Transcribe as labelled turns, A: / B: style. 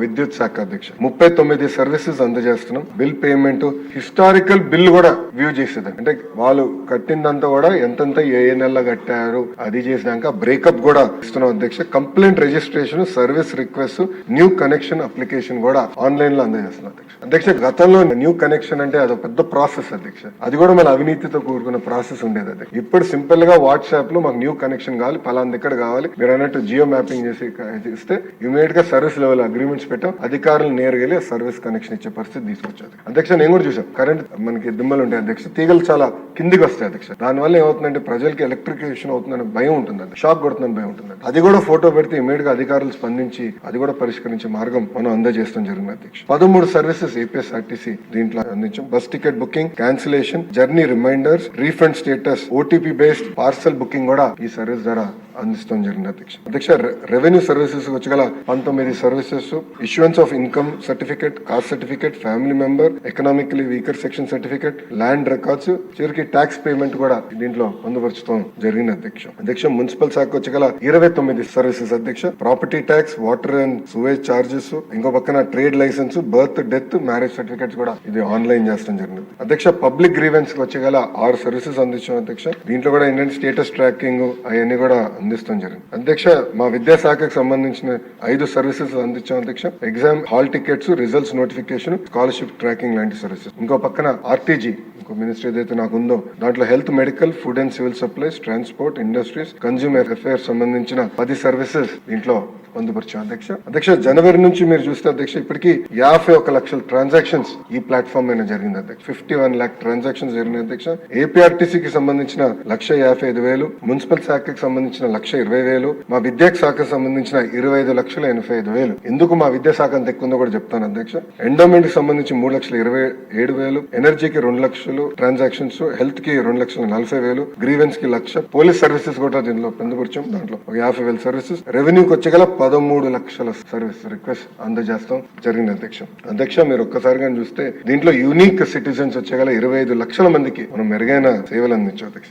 A: విద్యుత్ శాఖ అధ్యక్ష 39 సర్వీసెస్ అందజేస్తున్నాం. బిల్ పేమెంట్, హిస్టారికల్ బిల్ కూడా వ్యూ చేసేది. అంటే వాళ్ళు కట్టిందంతా కూడా ఎంతంత ఏ నెలలో కట్టారు అది చేసినాక బ్రేకప్ కూడా ఇస్తున్నాం అధ్యక్ష. Complaint registration, service request, new connection application కూడా ఆన్లైన్ లో అందజేస్తున్నాం అధ్యక్ష. అధ్యక్ష గతంలో న్యూ కనెక్షన్ అంటే అదొక పెద్ద ప్రాసెస్ అధ్యక్ష. అది కూడా మన అవినీతితో కూడుకున్న ప్రాసెస్ ఉండేది అధ్యక్ష. ఇప్పుడు సింపుల్ గా వాట్సాప్ లో మాకు న్యూ కనెక్షన్ కావాలి, పలానా దగ్గర కావాలి, మీరు అన్నట్టు జియో మ్యాపింగ్ చేసి ఇస్తే ఇమీడియట్ గా సర్వీస్ లెవెల్ అగ్రిమెంట్స్ పెట్టాం, అధికారులు నేరుగా సర్వీస్ కనెక్షన్ ఇచ్చే పరిస్థితి తీసుకొచ్చారు అధ్యక్ష. నేను కూడా చూసాం, కరెంట్ మనకి దిమ్మలు ఉంటాయి అధ్యక్ష, తీగలు చాలా కిందికి వస్తాయి అధ్యక్ష. దానివల్ల ఏమవుతుందంటే ప్రజలకి ఎలక్ట్రిఫికేషన్ అవుతుందని భయం ఉంటుంది, షాక్ కొడుతుందని భయం ఉంటుంది. అది కూడా ఫోటో పెడితే ఇమీడియట్ గా అధికారులు స్పందించి అది కూడా పరిష్కరించే మార్గం మనం అందజేస్తాం జరిగింది అధ్యక్ష. 13 సర్వీసెస్ ఏపీఎస్ఆర్టీసీ దీంట్లో అందించాం. Bus ticket booking, cancellation, journey reminders, refund status, OTP based parcel booking కూడా ఈ సర్వీస్ ద్వారా అందిస్తాం జరిగింది అధ్యక్ష. అధ్యక్ష రెవెన్యూ సర్వీసెస్ వచ్చగల 19 services, issuance of income certificate, caste certificate, family member, economically weaker section certificate, land records, చివరికి ట్యాక్స్ పేమెంట్ కూడా దీంట్లో పొందుపరచడం జరిగింది అధ్యక్ష. అధ్యక్ష మున్సిపల్ శాఖ వచ్చగల 29 సర్వీసెస్ అధ్యక్ష. Property tax, water and sewage charges, ఇంకో పక్కన trade licence, birth, death, marriage certificates కూడా ఇది ఆన్లైన్ చేస్తాం జరిగింది అధ్యక్ష. పబ్లిక్ గ్రీవెన్స్ వచ్చగల 6 సర్వీసెస్ అందించాం అధ్యక్ష. దీంట్లో కూడా ఏంటంటే స్టేటస్ ట్రాకింగ్ అవన్నీ కూడా అందిస్తాం జరిగింది అధ్యక్ష. మా విద్యాశాఖకు సంబంధించిన 5 సర్వీసెస్ అందించాం అధ్యక్ష. Exam hall tickets, results notification, scholarship tracking లాంటి సర్వీసెస్. ఇంకో పక్కన ఆర్టీజీ ఇంకో మినిస్ట్రీ ఏదైతే నాకు ఉందో దాంట్లో health, medical, food and civil supplies, transport, industries, consumer affairs సంబంధించిన 10 సర్వీసెస్ దీంట్లో పొందుపరిచాం అధ్యక్ష. అధ్యక్ష జనవరి నుంచి మీరు చూస్తే అధ్యక్ష ఇప్పటికి 51 లక్షల ట్రాన్సాక్షన్స్ ఈ ప్లాట్ఫామ్ మీద జరిగింది అధ్యక్ష. 51 lakh ట్రాన్సాక్షన్స్ జరిగినాయి అధ్యక్ష. ఏపీఆర్టీసీకి సంబంధించిన 1,55,000, మున్సిపల్ శాఖకి సంబంధించిన 1,20,000, మా విద్యాశాఖ శాఖకు సంబంధించిన 25,85,000. ఎందుకు మా విద్యాశాఖ అంత ఎక్కువ ఉందో కూడా చెప్తాను అధ్యక్ష. ఎండోమెంట్ కి సంబంధించి 3,27,000, ఎనర్జీకి 2 లక్షలు ట్రాన్సాక్షన్స్, హెల్త్ కి 2,40,000, గ్రీవెన్స్ కి 1,00,000, పోలీస్ సర్వీసెస్ కూడా దీనిలో పొందుపరిచాం. దాంట్లో 50,000 సర్వీసెస్. రెవెన్యూకి వచ్చగల 13 లక్షల సర్వీస్ రిక్వెస్ట్ అందజేస్తాం జరిగింది అధ్యక్ష. అధ్యక్ష మీరు ఒక్కసారిగా చూస్తే దీంట్లో యూనిక్ సిటిజన్స్ వచ్చేగల 25 లక్షల మందికి మనం మెరుగైన సేవలు అందించాం అధ్యక్ష.